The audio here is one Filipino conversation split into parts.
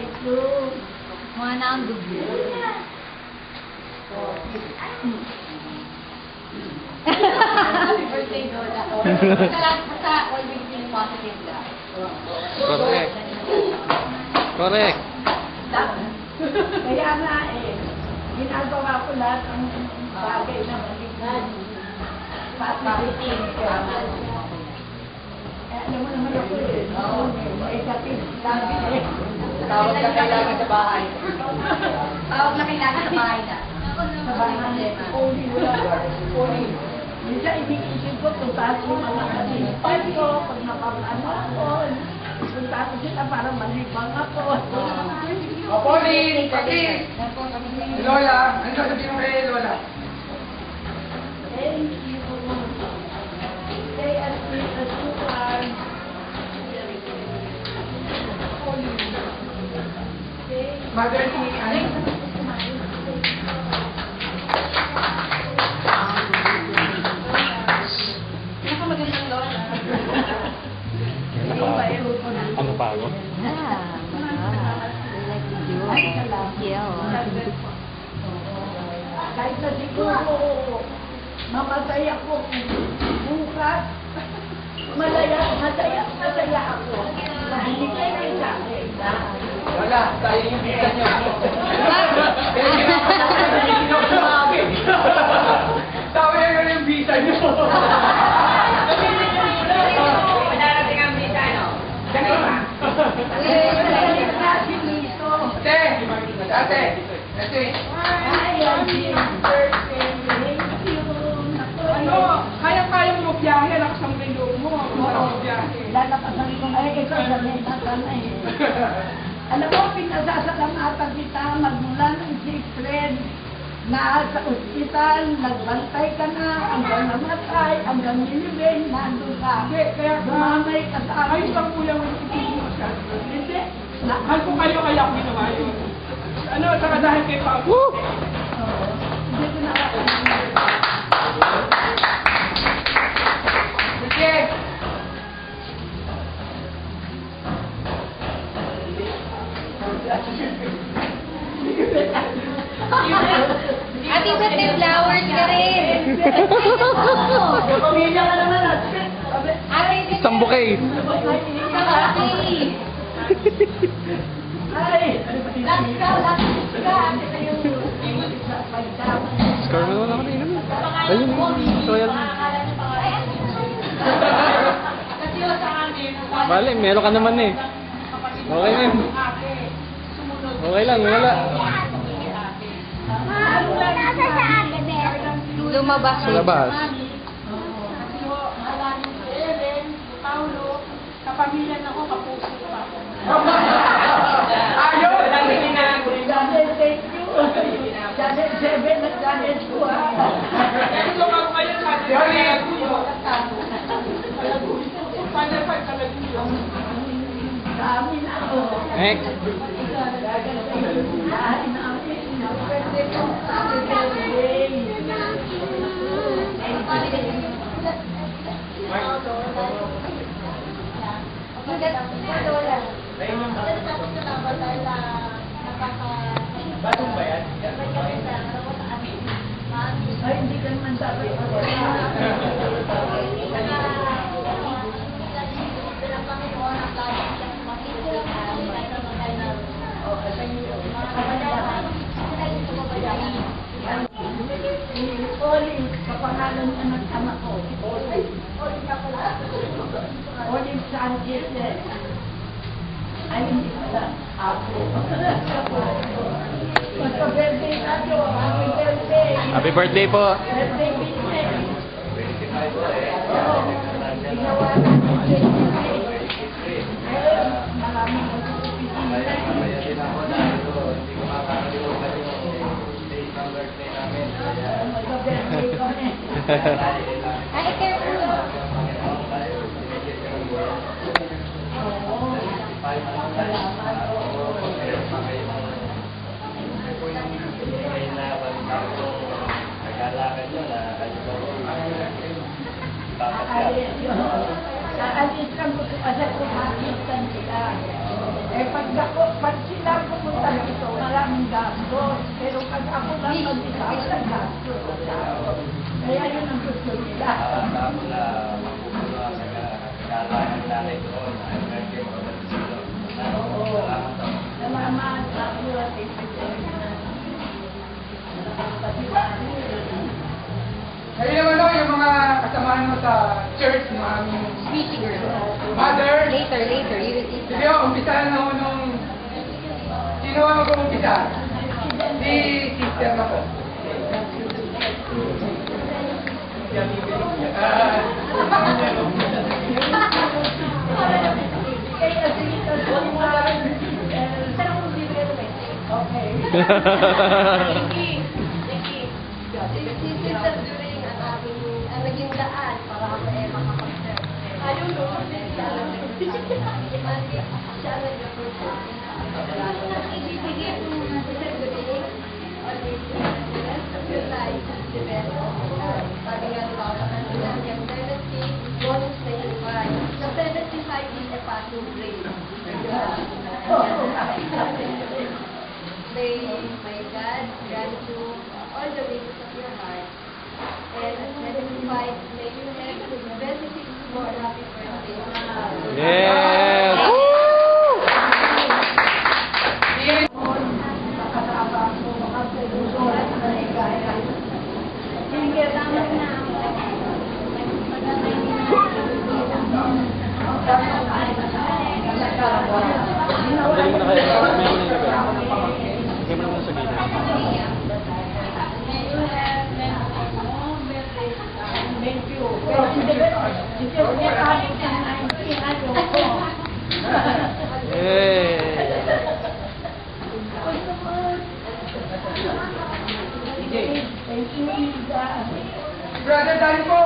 Thank you. Mga nang dugo. Happy birthday, Lola. Sa always being positive lang. Correct. Correct. Kaya nga ginagawa ko lahat ang bagay na malignan. Positive. Alam mo naman ako tawag na kailangan sa bahay. Tawag na kailangan sa bahay na. Sa bahay na. Uli. Minsan iniisip ko kung saan yung mga kasipan ko, pag napapano ako, kung saan sila parang malibang ako. Poli! Pati! Lola! Ano sasabihin mo kay Lola? Thank you. Stay as sweet as you are. Mother ni Annie. Nakamagandang Lola. Ano pa ako? Kahit na siguro mamatay ako bukas, masaya ako. Hindi kayo sa akin. Lola, tayo yung bisa niyo. Tayo yung bisa niyo. Madarating ang bisa, no? Ganun ba? Ano? Kaya-kaya mo magbiyahe, lakas ang bilog mo. Lalapasan ko, ikaw sa meta ka na Alam mo, pinasasalamatan kita magmula ng secret na sa ospital, nagbantay ka na, hanggang namatay, hanggang nilibing, nandun ka. Kaya Mamay ka sa akin. ayos lang po yung itigil mo siya. Hindi. Mahal ko kayo, kaya ako ginawa yun. Ano, saka dahil kay Pao. Hindi ko nakakalimutan. Sige! Happy birthday flowers ka rin! Pamilya ka naman at Isang bouquet. ay, lagi ka. Scar mo naman ako na inom. Ayun, soyal. Bale, meron ka naman eh. Okay na yun. Okay lang, wala. Lumabas siya. Labas. Kapamilya na ko, kapuso pa ako. Ayaw! Janet, thank you. Janet 7 at Janet 2. Ito nga kayo sa atin. Final fight talaga yun. Sa amin ako. Next. Lahat namin, pwede ko sa birthday. Batong ba yan? Ay, hindi ka naman dapat. Oli, kapangalan niya ng anak ko. Oli Sanchez. Ay, hindi pala. Ako. Magka-birthday tayo. Happy birthday. Happy birthday po. Birthday business. Ginawa natin birthday. Ayun, maraming magka-birthday kami. Ay, careful. Aalis lang ko kasi kumakitan sila. Eh pag sila gastos. Pero pag ako lang mag-isa, walang gastos. Kaya yun ang gusto nila. Tapos na makukuha sa kailangan natin doon. Ay, medyo makapagsilo. Oo. Salamat sa mga Kayo naman no, yung mga kasamahan mo sa church, mga aming Sweetie girl. mother. Later, later. You will eat Sige, umpisahan na ho nung... Sino ang mag-umpisa? Si sister na po. Naging daan para ako makapag-serve. Ayun, no? Siya nag-approve. Sabi nga nila ako sa kanila, yung 70, bonus 95. Sa 75 is a passing grade. May my God grant you all the wishes of your heart. And at 75, may you have 26 more happy birthday. Yes! Dali mo na kayo. May mo na sa gilid. Thank you. Pero hindi ko kahit sa 19 ano ko. Yay! Thank you, Ida. Brother Dan po!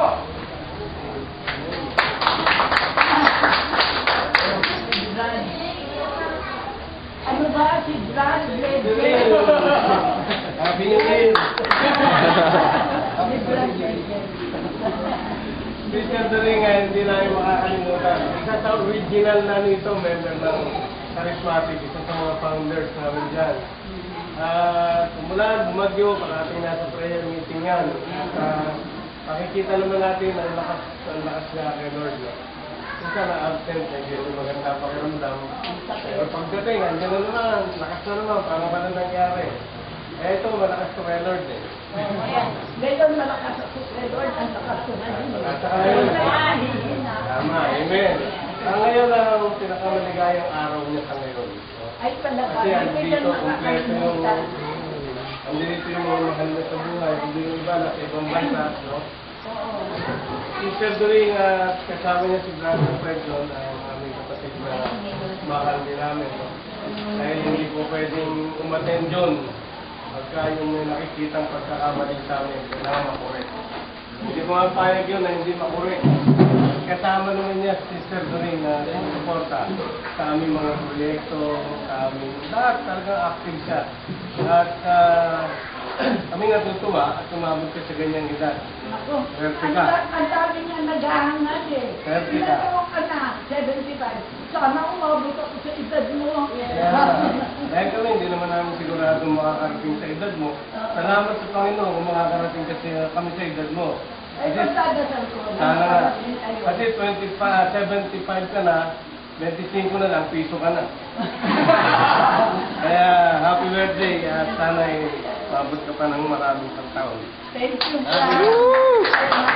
Ano ba si Brad Red? Happy New Year! Si Brad Red. Sister Doringa, hindi namin makakalimutan. Isa sa original na nito, member ng Charismatic, isa sa mga founders namin dyan. Mula bumagyo, parating nasa prayer meeting yan. Makikita naman natin ang lakas niya kay Lord. Isa na absent, hindi maganda pakiramdam. Pero pagdating, andyan na naman, lakas na naman, parang wala nangyari. Eh ito, malakas ko kay Lord eh. Ngayon malakas ako kay Lord, ang lakas ko ngayon. At saka yun, tama, amen. Ngayon ang pinakamaligayang araw niya sa ngayon. Ay pala ka, Kasi hindi ka andito, kompleto yung, makakalimutan. andito yung mga mahal na sa buhay, hindi yung iba, nasa ibang bansa, no? Sister Doring, kasama niya si Brother Fred, no, na aming kapatid na mahal din namin, no? Dahil hindi po pwedeng umattend yun. Pagka yung may nakikitang pagkakamali sa amin, kailangan makorek. Hindi ko mapayag yun na hindi makorek. Kasama naman niya si Sister Doring na suporta sa aming mga proyekto, sa aming lahat, talagang active siya. At kami natutuwa at umabot ka sa ganyang edad. Ako, Swerte ka. ang dami niya naghahangad eh. Swerte ka. Pinagawa ka na, 75. Sana umabot ako sa edad mo. Dahil kami, hindi naman namin sigurado makakarating sa edad mo. Salamat sa Panginoon kung makakarating kasi kami sa edad mo. Ay, pagdadasal ko. Sana nga. Kasi 75 ka na, 25 na lang, piso ka na. Kaya, happy birthday at sana ay mabot ka pa ng maraming taon. Thank you, sir.